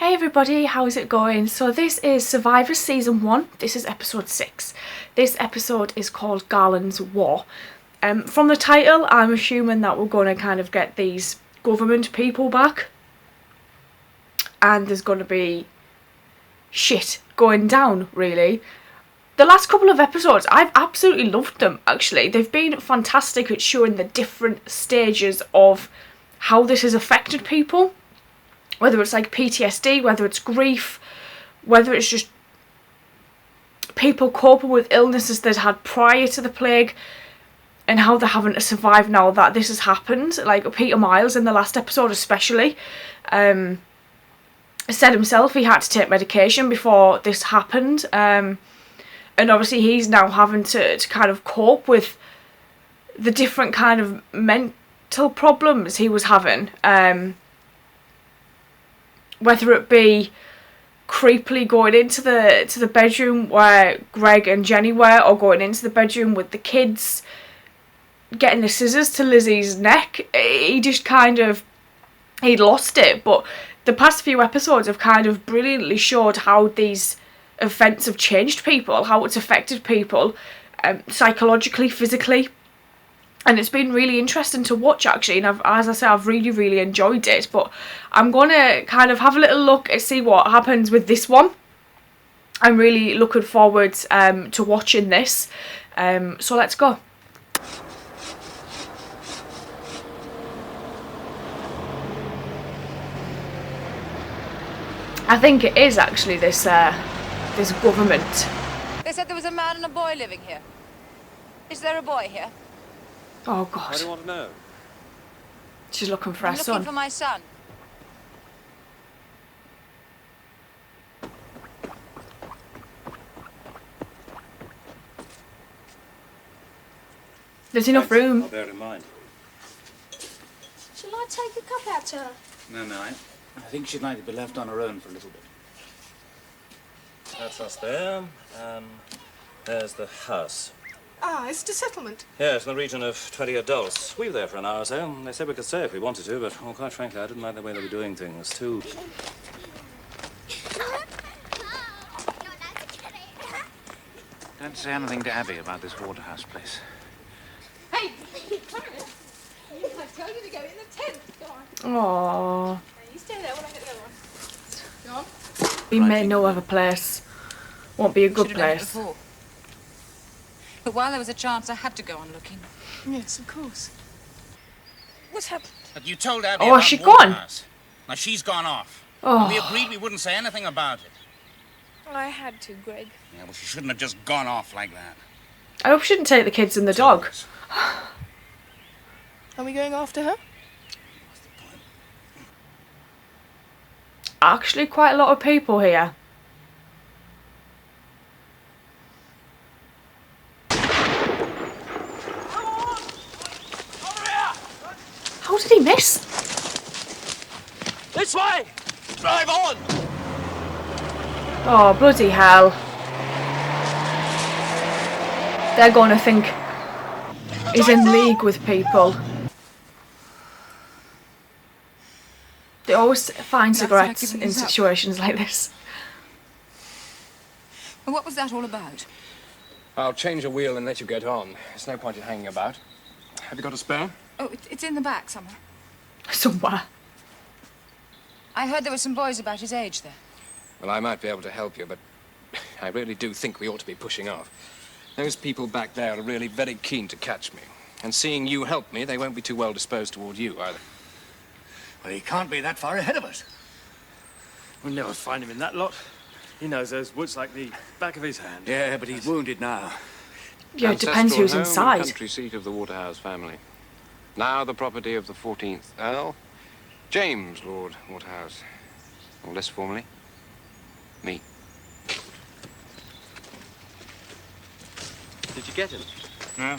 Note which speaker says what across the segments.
Speaker 1: Hey everybody, how's it going? So this is Survivor Season 1, this is episode 6. This episode is called Garland's War. From the title, I'm assuming that we're going to kind of get these government people back. And there's going to be shit going down, really. The last couple of episodes, I've absolutely loved them, actually. They've been fantastic at showing the different stages of how this has affected people. Whether it's like PTSD, whether it's grief, whether it's just people coping with illnesses they'd had prior to the plague and how they're having to survive now that this has happened. Like Peter Miles in the last episode especially said himself he had to take medication before this happened. And obviously he's now having to kind of cope with the different kind of mental problems he was having. Whether it be creepily going into the bedroom where Greg and Jenny were, or going into the bedroom with the kids, getting the scissors to Lizzie's neck, he just he'd lost it. But the past few episodes have kind of brilliantly showed how these events have changed people, how it's affected people, psychologically, physically. And it's been really interesting to watch, actually, and as I say, I've really enjoyed it. But I'm going to kind of have a little look and see what happens with this one. I'm really looking forward to watching this. So let's go. I think it is actually this government.
Speaker 2: They said there was a man and a boy living here. Is there a boy here?
Speaker 1: Oh God.
Speaker 3: Why do you want to know?
Speaker 1: She's looking for her son.
Speaker 2: Looking for my son.
Speaker 1: There's enough room.
Speaker 3: I'll bear it in mind.
Speaker 4: Shall I take a cup out to her?
Speaker 5: No, I think she'd like to be left on her own for a little bit.
Speaker 3: That's us there. There's the house.
Speaker 4: Ah, it's the settlement.
Speaker 3: Yes, in the region of 20 adults. We were there for an hour or so. They said we could stay if we wanted to, but well, quite frankly, I didn't like the way they were doing things, too.
Speaker 5: Don't say anything to Abby about this Waterhouse place.
Speaker 4: Hey, come here. I told you to go in the tent. Go on.
Speaker 1: Aww.
Speaker 4: You stay there while I get the other one. Go on.
Speaker 1: We may know of a place. Won't be a good
Speaker 2: Should have done it
Speaker 1: place.
Speaker 2: before. But while there was a chance, I had to go on looking.
Speaker 4: Yes, of course. What's happened?
Speaker 5: But you told Abby
Speaker 1: Oh,
Speaker 5: about
Speaker 1: has she
Speaker 5: Waterhouse. Now she's gone off.
Speaker 1: Oh.
Speaker 5: And we agreed we wouldn't say anything about it.
Speaker 4: I had to, Greg.
Speaker 5: Yeah, well, she shouldn't have just gone off like that.
Speaker 1: I hope she didn't take the kids and the dog.
Speaker 4: Are we going after her?
Speaker 1: Actually, quite a lot of people here. How did he miss?
Speaker 3: This way! Drive on!
Speaker 1: Oh, bloody hell. They're going to think he's in league with people. They always find cigarettes in situations like this.
Speaker 2: And what was that all about?
Speaker 6: I'll change a wheel and let you get on. There's no point in hanging about. Have you got a spare?
Speaker 2: Oh, it's in the back somewhere.
Speaker 1: Somewhere.
Speaker 2: I heard there were some boys about his age there.
Speaker 6: Well, I might be able to help you, but I really do think we ought to be pushing off. Those people back there are really very keen to catch me. And seeing you help me, they won't be too well disposed toward you either.
Speaker 5: Well, he can't be that far ahead of us.
Speaker 3: We'll never find him in that lot. He knows those woods like the back of his hand.
Speaker 5: Yeah, but he's wounded now.
Speaker 1: Yeah, it depends who's
Speaker 6: Ancestral home and
Speaker 1: inside.
Speaker 6: country seat of the Waterhouse family. Now the property of the 14th Earl, James Lord Waterhouse. Or less formally, me.
Speaker 3: Did you get him?
Speaker 5: No.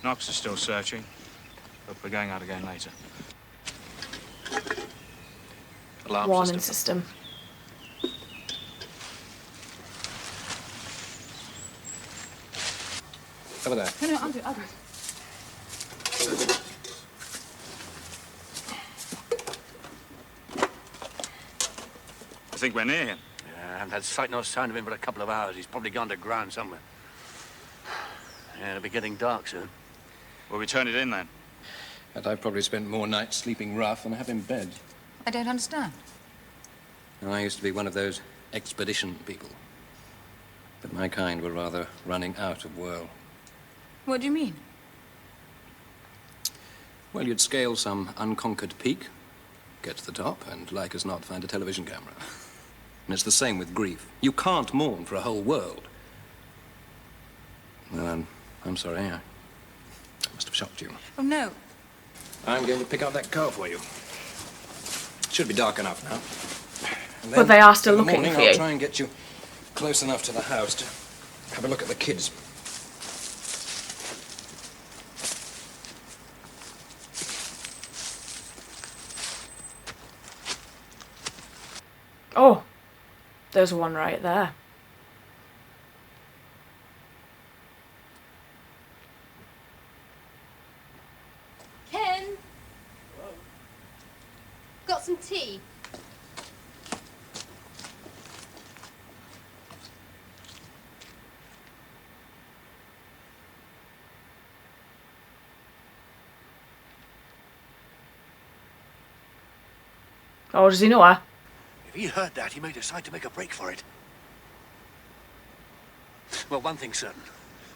Speaker 5: Knox is still searching, but we're going out again later.
Speaker 6: Alarm
Speaker 1: Warning
Speaker 6: system.
Speaker 1: system.
Speaker 6: Over there.
Speaker 2: No, I'll do it.
Speaker 5: think we're near him.
Speaker 7: Yeah, I haven't had sight nor sound of him for a couple of hours. He's probably gone to ground somewhere. Yeah, it'll be getting dark soon.
Speaker 5: Will we turn it in then?
Speaker 6: And I've probably spent more nights sleeping rough than I have in bed.
Speaker 2: I don't understand.
Speaker 6: Now, I used to be one of those expedition people. But my kind were rather running out of whirl.
Speaker 2: What do you mean?
Speaker 6: Well, you'd scale some unconquered peak, get to the top, and like as not find a television camera. And it's the same with grief. You can't mourn for a whole world. Well, I'm sorry. I must have shocked you.
Speaker 2: Oh, no.
Speaker 6: I'm going to pick out that car for you. Should be dark enough now. And
Speaker 1: But they are still
Speaker 6: in the
Speaker 1: looking
Speaker 6: morning,
Speaker 1: for you.
Speaker 6: I'll try and get you close enough to the house to have a look at the kids.
Speaker 1: Oh, there's one right there.
Speaker 4: Ken? Got some tea?
Speaker 1: Oh, does he know her?
Speaker 7: If he heard that, he may decide to make a break for it. Well, one thing's certain.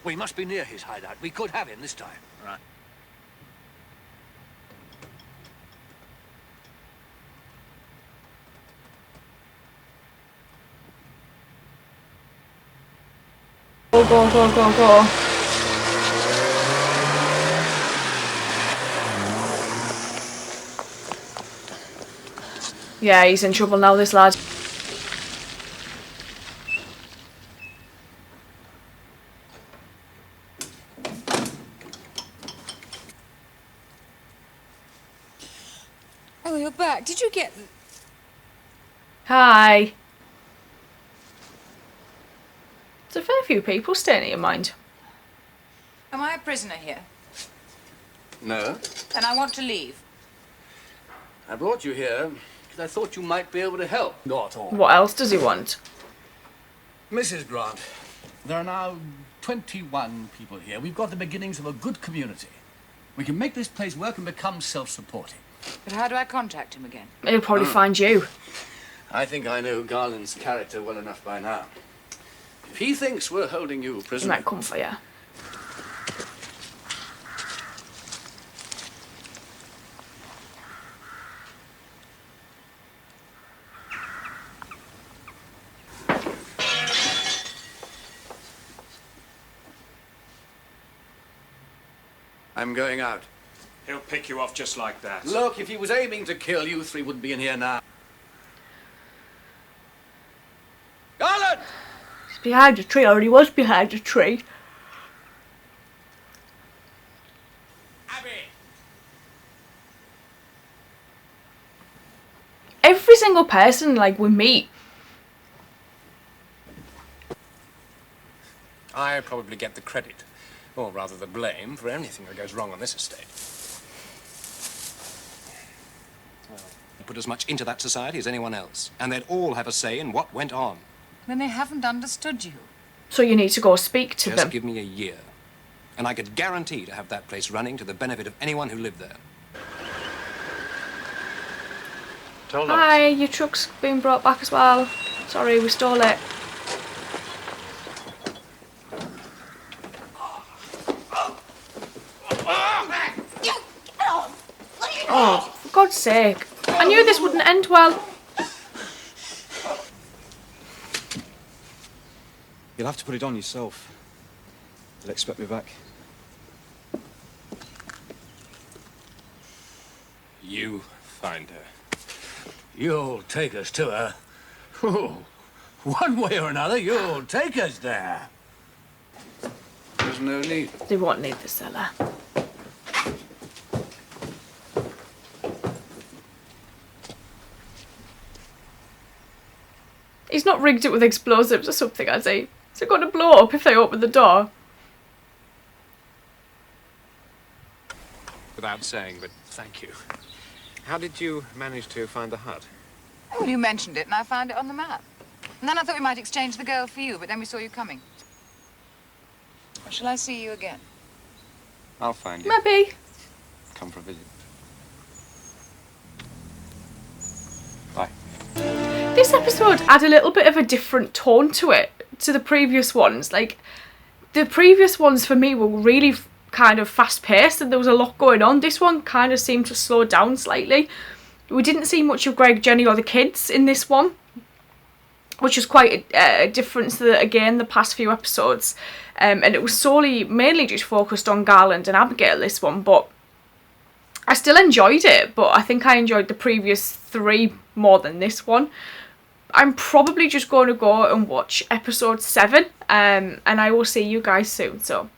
Speaker 7: We must be near his hideout. We could have him this time. Right.
Speaker 1: Go, go, go, go, go. Yeah, he's in trouble now, this lad.
Speaker 2: Oh, you're back. Did you get...
Speaker 1: Hi. There's a fair few people staying at your mind.
Speaker 2: Am I a prisoner here?
Speaker 7: No.
Speaker 2: Then I want to leave.
Speaker 7: I brought you here because I thought you might be able to help. Not at all.
Speaker 1: What else does he want?
Speaker 7: Mrs. Grant, there are now 21 people here. We've got the beginnings of a good community. We can make this place work and become self-supporting.
Speaker 2: But how do I contact him again?
Speaker 1: He'll probably find you.
Speaker 7: I think I know Garland's character well enough by now. If he thinks we're holding you
Speaker 1: He
Speaker 7: prisoner...
Speaker 1: might come for you.
Speaker 7: I'm going out.
Speaker 5: He'll pick you off just like that.
Speaker 7: Look, if he was aiming to kill you, three wouldn't be in here now. Garland!
Speaker 1: He's behind a tree, or he was behind a tree.
Speaker 7: Abby!
Speaker 1: Every single person, like, we meet.
Speaker 6: I probably get the credit, or rather the blame, for anything that goes wrong on this estate. You put as much into that society as anyone else, and they'd all have a say in what went on.
Speaker 2: Then they haven't understood you.
Speaker 1: So you need to go speak to
Speaker 6: Just
Speaker 1: them.
Speaker 6: give me a year, and I could guarantee to have that place running to the benefit of anyone who lived there.
Speaker 7: Tell
Speaker 1: Hi, your truck's been brought back as well. Sorry, we stole it. Oh, for God's sake. I knew this wouldn't end well.
Speaker 5: You'll have to put it on yourself. They'll expect me back.
Speaker 6: You find her.
Speaker 7: You'll take us to her. Oh, one way or another, you'll take us there. There's no need.
Speaker 1: They won't need the cellar. He's not rigged it with explosives or something, has he? Is it going to blow up if they open the door?
Speaker 6: Without saying, but thank you. How did you manage to find the hut?
Speaker 2: Well, you mentioned it, and I found it on the map. And then I thought we might exchange the girl for you, but then we saw you coming. Or shall I see you again?
Speaker 6: I'll find you.
Speaker 1: Maybe.
Speaker 6: Come for a visit. Bye.
Speaker 1: This episode had a little bit of a different tone to it, to the previous ones. Like, the previous ones for me were really kind of fast-paced and there was a lot going on. This one kind of seemed to slow down slightly. We didn't see much of Greg, Jenny or the kids in this one, which was quite a difference to, again, the past few episodes. And it was mainly just focused on Garland and Abigail, this one, but I still enjoyed it, but I think I enjoyed the previous 3 more than this one. I'm probably just going to go and watch episode 7, and I will see you guys soon. So